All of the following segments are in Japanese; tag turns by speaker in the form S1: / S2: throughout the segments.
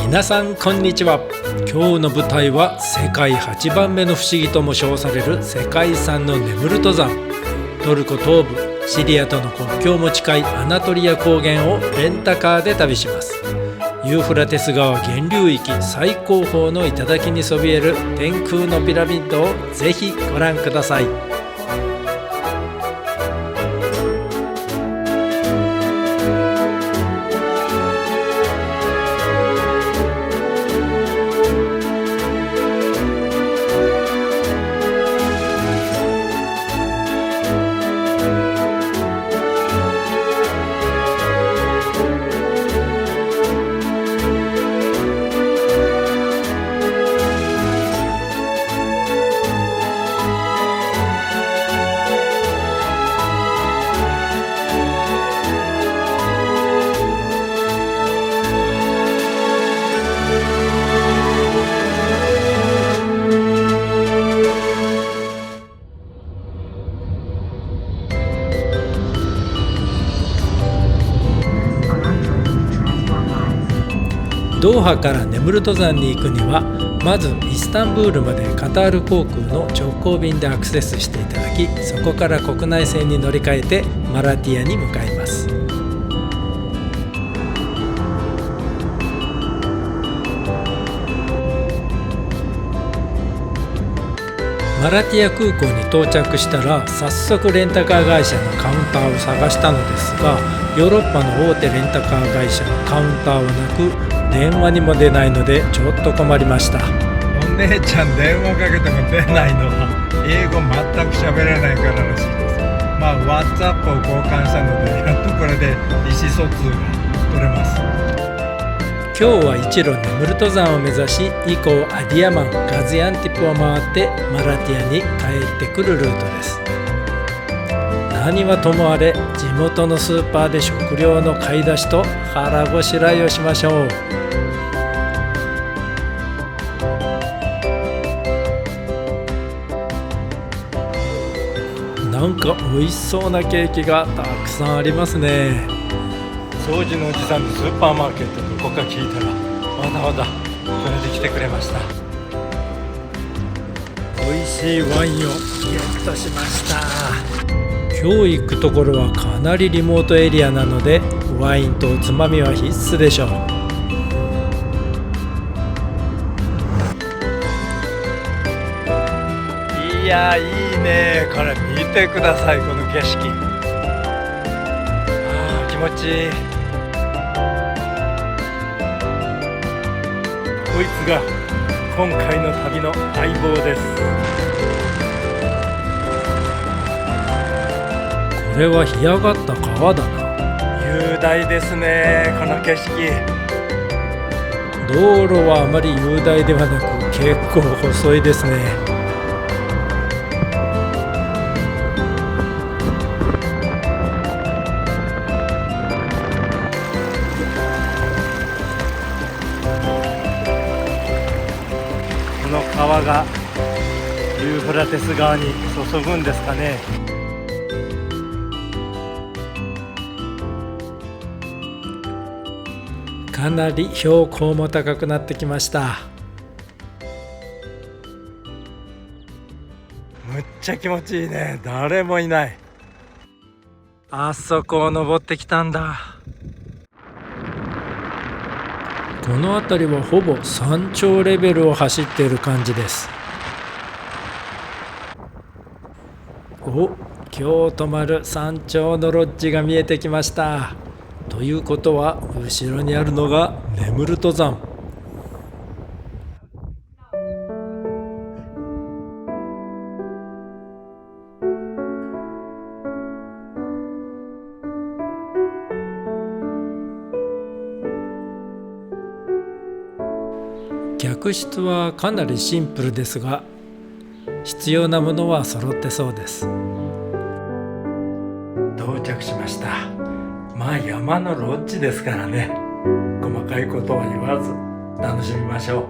S1: 皆さんこんにちは。今日の舞台は世界8番目の不思議とも称される世界遺産のネムル登山。トルコ東部シリアとの国境も近いアナトリア高原をレンタカーで旅します。ユーフラテス川源流域最高峰の頂にそびえる天空のピラミッドをぜひご覧ください。ドーハからネムル登山に行くにはまずイスタンブールまでカタール航空の直行便でアクセスしていただき、そこから国内線に乗り換えてマラティアに向かいます。マラティア空港に到着したら早速レンタカー会社のカウンターを探したのですが、ヨーロッパの大手レンタカー会社のカウンターはなく電話にも出ないのでちょっと困りました。
S2: お姉ちゃん電話かけても出ないのは英語全く喋れないかららしいです。WhatsApp を交換したのでやっとこれで意思疎通が取れます。
S1: 今日は一路ネムル登山を目指し、以降アディヤマン、ガズヤンティプを回ってマラティアに帰ってくるルートです。何はともあれ地元のスーパーで食料の買い出しと腹ごしらえをしましょう。なんか美味しそうなケーキがたくさんありますね。掃除のおじさんのスーパーマーケットどこか聞いたらわざわざ連れてきてくれました。美味しいワインをゲットしました。今日行くところはかなりリモートエリアなのでワインとおつまみは必須でしょう。いやいいね。これ見てください、この景色。気持ちいい。こいつが今回の旅の相棒です。これは干上がった川だな。雄大ですね、この景色。道路はあまり雄大ではなく結構細いですね。この川がユーフラテス川に注ぐんですかね。かなり標高も高くなってきました。むっちゃ気持ちいいね。誰もいない。あそこを登ってきたんだ。この辺りはほぼ山頂レベルを走っている感じです。今日泊まる山頂のロッジが見えてきました。ということは後ろにあるのがネムル登山。客室はかなりシンプルですが必要なものは揃ってそうです。到着しました。山のロッジですからね、細かいことは言わず楽しみましょ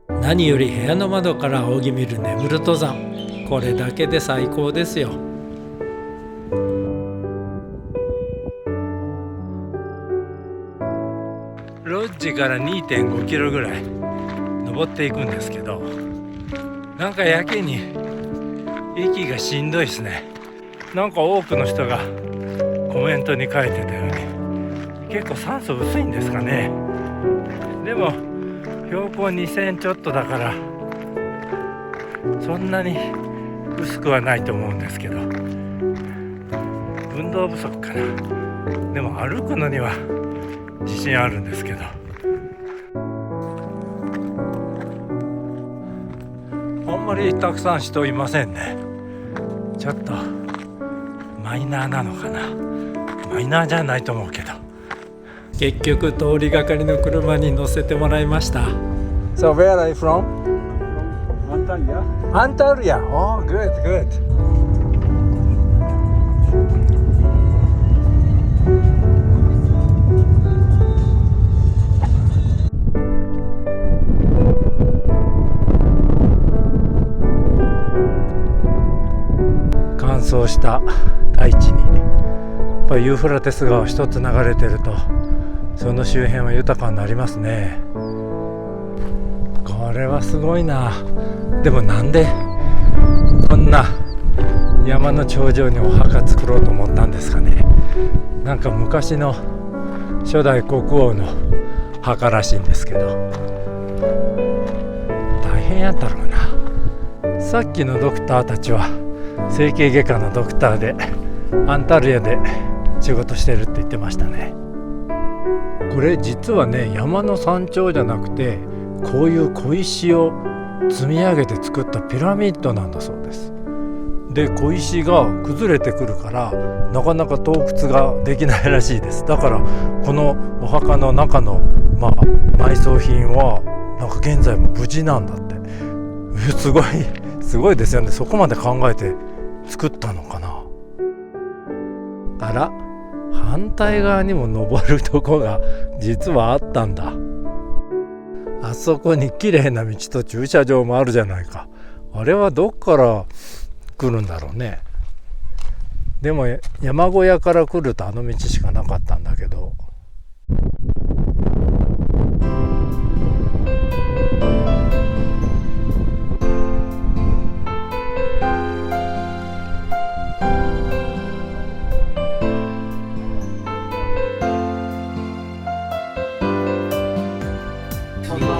S1: う。何より部屋の窓から仰ぎ見るネムル登山、これだけで最高ですよ。ロッジから 2.5 キロぐらい登っていくんですけど、なんかやけに息がしんどいですね。なんか多くの人がコメントに書いてたように結構酸素薄いんですかね。でも標高2000ちょっとだからそんなに薄くはないと思うんですけど、運動不足かな。でも歩くのには自信あるんですけど、あんまりたくさん人いませんね。ちょっとマイナーなのかな。マイナーじゃないと思うけど、結局通りがかりの車に乗せてもらいました。 So where are you from? Antalya. Oh, good, good. 乾燥した大地にやっぱユーフラテス川一つ流れてるとその周辺は豊かになりますね。これはすごいな。でもなんでこんな山の頂上にお墓作ろうと思ったんですかね。なんか昔の初代国王の墓らしいんですけど、大変やったろうな。さっきのドクターたちは整形外科のドクターでアンタルヤで仕事してるって言ってましたね。これ実はね、山の山頂じゃなくてこういう小石を積み上げて作ったピラミッドなんだそうです。で小石が崩れてくるからなかなか盗掘ができないらしいです。だからこのお墓の中の、埋葬品はなんか現在も無事なんだって。すごいですよね。そこまで考えて作ったのかな。あら、反対側にも登るとこが実はあったんだ。あそこに綺麗な道と駐車場もあるじゃないか。あれはどっから来るんだろうね。でも山小屋から来るとあの道しかなかったんだけど、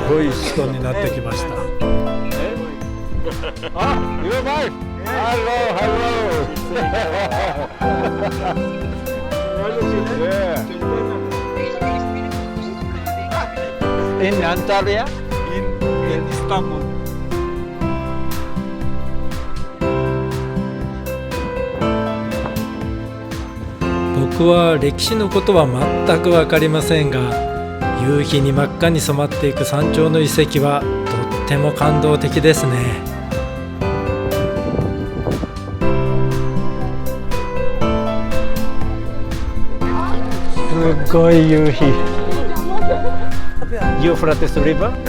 S1: すごい人になってきました。あ、Your wife. Hello. In Antalya, in Istanbul. 僕は歴史のことは全く分かりませんが、夕日に真っ赤に染まっていく山頂の遺跡はとっても感動的ですね。すごい夕日。ユーフラテスリバー？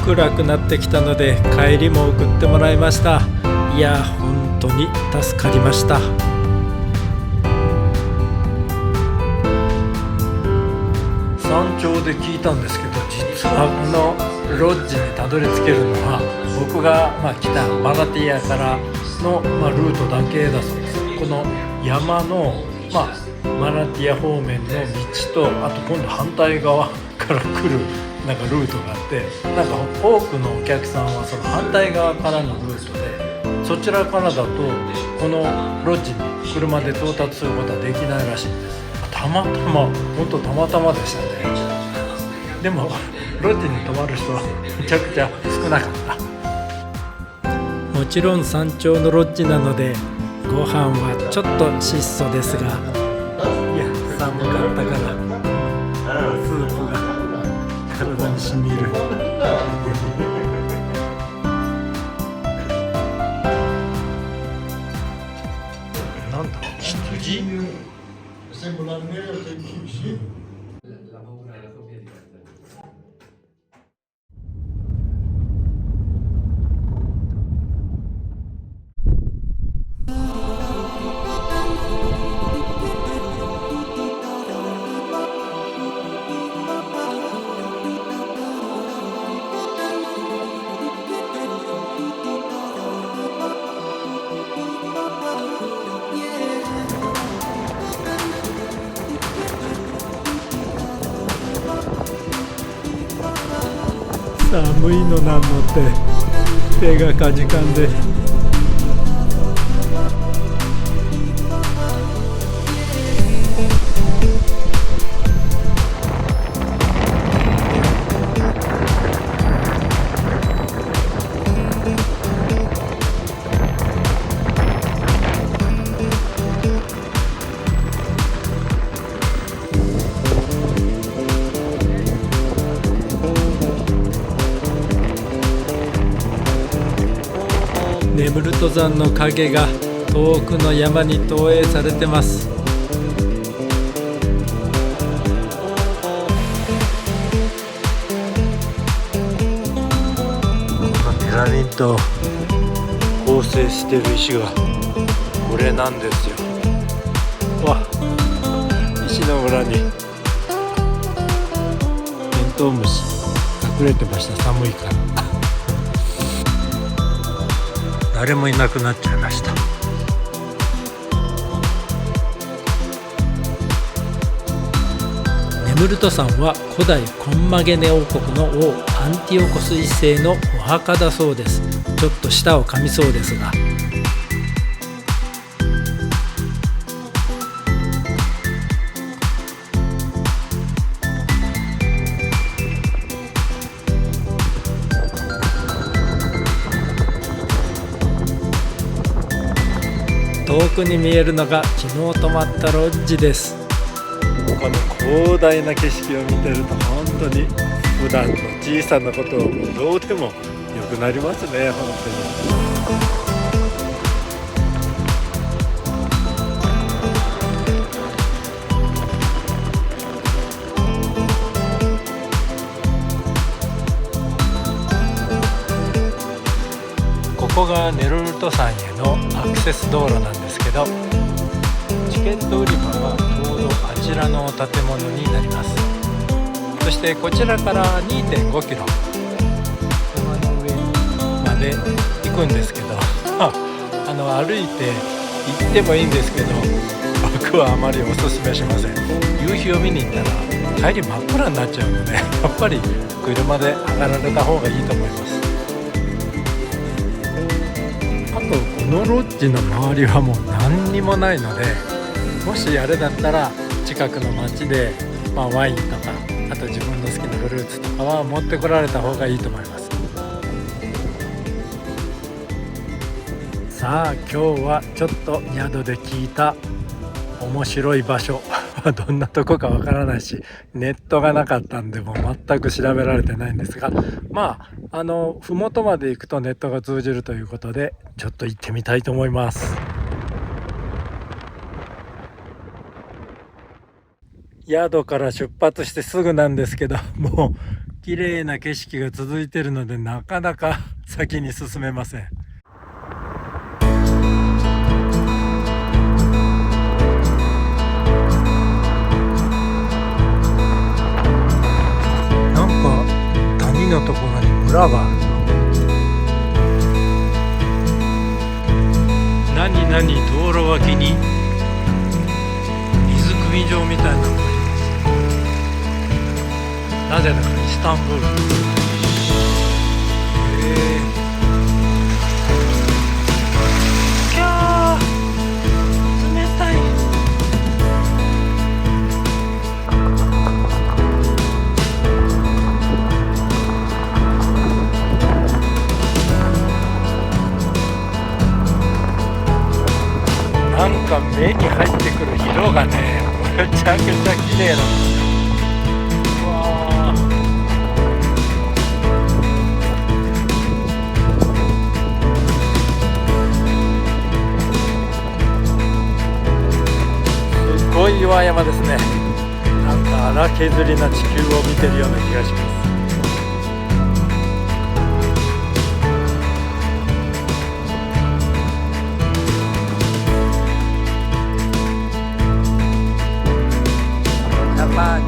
S1: 暗くなってきたので帰りも送ってもらいました。いや、本当に助かりました。山頂で聞いたんですけど、実はこのロッジにたどり着けるのは僕が来たマラティヤからのルートだけだそうです。この山のマラティヤ方面の道と、あと今度反対側から来るなんかルートがあって、なんか多くのお客さんはその反対側からのルートで、そちらからだとこのロッジに車で到達することはできないらしいんです。たまたま、本当たまたまでしたね。でもロッジに泊まる人はめちゃくちゃ少なかった。もちろん山頂のロッジなのでご飯はちょっと質素ですが、いや、寒かったからスープが体にしみる。なんだ、羊？寒いのなんのって手がかじかんで。眠る登山の影が遠くの山に投影されてます。このピラミッドを構成している石がこれなんですよ。わ、石の裏にテントウムシ隠れてました。寒いから誰もいなくなっちゃいました。ネムルト山は古代コンマゲネ王国の王アンティオコス一世のお墓だそうです。ちょっと舌を噛みそうですが、遠くに見えるのが昨日泊まったロッジです。この広大な景色を見てると本当に普段の小さなことをどうでもよくなりますね。本当にここがネルルト山へのアクセス道路なんですけど、チケット売り場はちょうどあちらの建物になります。そしてこちらから 2.5 キロ山の上まで行くんですけど歩いて行ってもいいんですけど、僕はあまりおすすめしません。夕日を見に行ったら帰り真っ暗になっちゃうので、やっぱり車で上がられた方がいいと思います。このロッジの周りはもう何にもないので、もしあれだったら近くの町で、ワインとかあと自分の好きなフルーツとかは持ってこられた方がいいと思います。さあ今日はちょっと宿で聞いた面白い場所どんなとこかわからないし、ネットがなかったんでもう全く調べられてないんですが、麓まで行くとネットが通じるということでちょっと行ってみたいと思います。宿から出発してすぐなんですけど、もう綺麗な景色が続いているのでなかなか先に進めません。谷のところに村があるの。道路脇に水汲み場みたいなのがあります。なぜだかイスタンブール。キャー冷たい。なんか目に入ってくる色がね、めちゃくちゃ綺麗なんですよ。うわー、すごい岩山ですね。なんか荒削りな地球を見てるような気がします。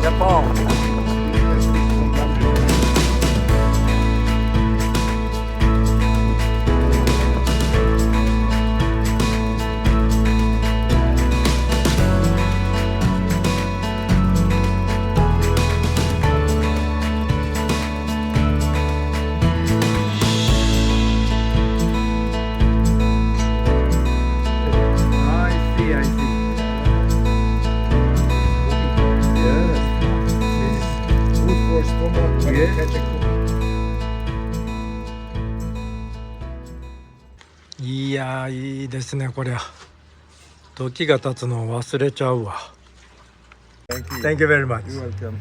S1: ジャポン。いやー、いいですね。こりゃ時が経つのを忘れちゃうわ。 Thank you very much.
S2: You're welcome.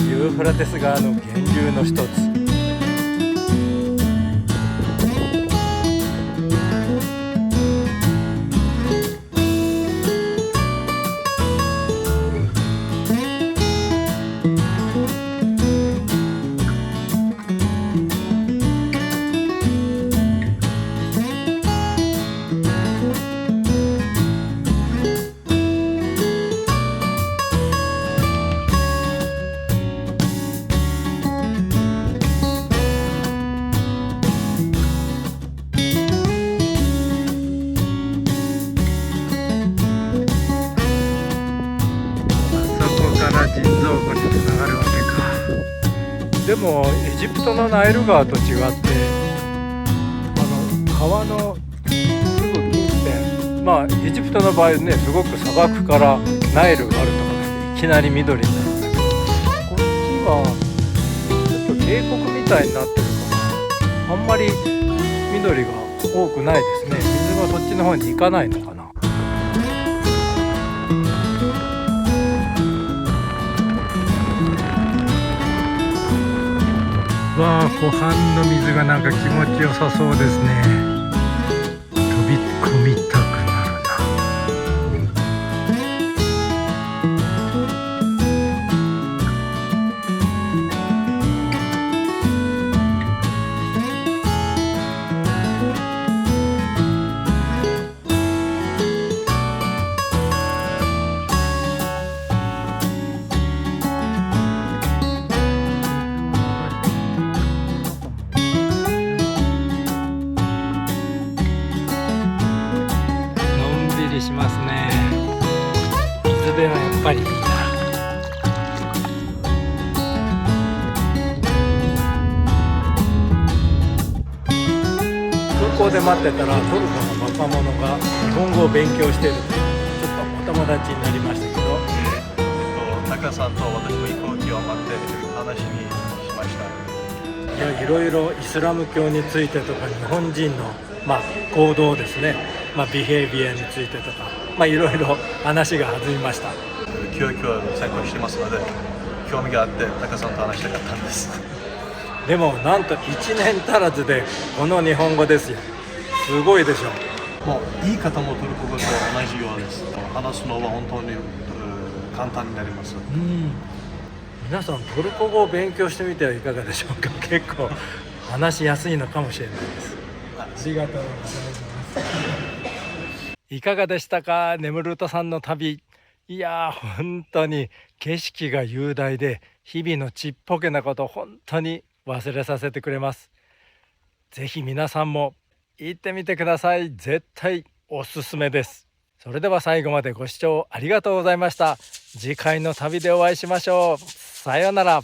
S1: ユーフラテス川の源流の一つ、人造湖につながるわけか。でもエジプトのナイル川と違って川のすぐ近辺、エジプトの場合ね、すごく砂漠からナイルがあるところでいきなり緑になるんだけど、こっちはちょっと渓谷みたいになってるからあんまり緑が多くないですね。水がそっちの方に行かないのかな。わあ、湖畔の水がなんか気持ちよさそうですね。飛び込みたくなるな。しますね。水辺はやっぱりいいな。空港で待ってたらトルコの若者が日本語を勉強しているというちょっとお友達になりましたけど、
S3: タカさんと私も飛行機を待って話にしました。
S1: いろいろイスラム教についてとか日本人の行動ですね、ビヘイビアについてとか、いろいろ話が弾みました。
S3: 教育を専攻してますので興味があってタカさんと話したかったんです。
S1: でもなんと1年足らずでこの日本語ですよ。すごいでしょ。
S3: もう言い方もトルコ語と同じようです。話すのは本当に簡単になります。
S1: 皆さんトルコ語を勉強してみてはいかがでしょうか。結構話しやすいのかもしれないです。ありがとうございます。いかがでしたか、ネムルートさんの旅。いやー、本当に景色が雄大で日々のちっぽけなこと本当に忘れさせてくれます。ぜひ皆さんも行ってみてください。絶対おすすめです。それでは最後までご視聴ありがとうございました。次回の旅でお会いしましょう。さようなら。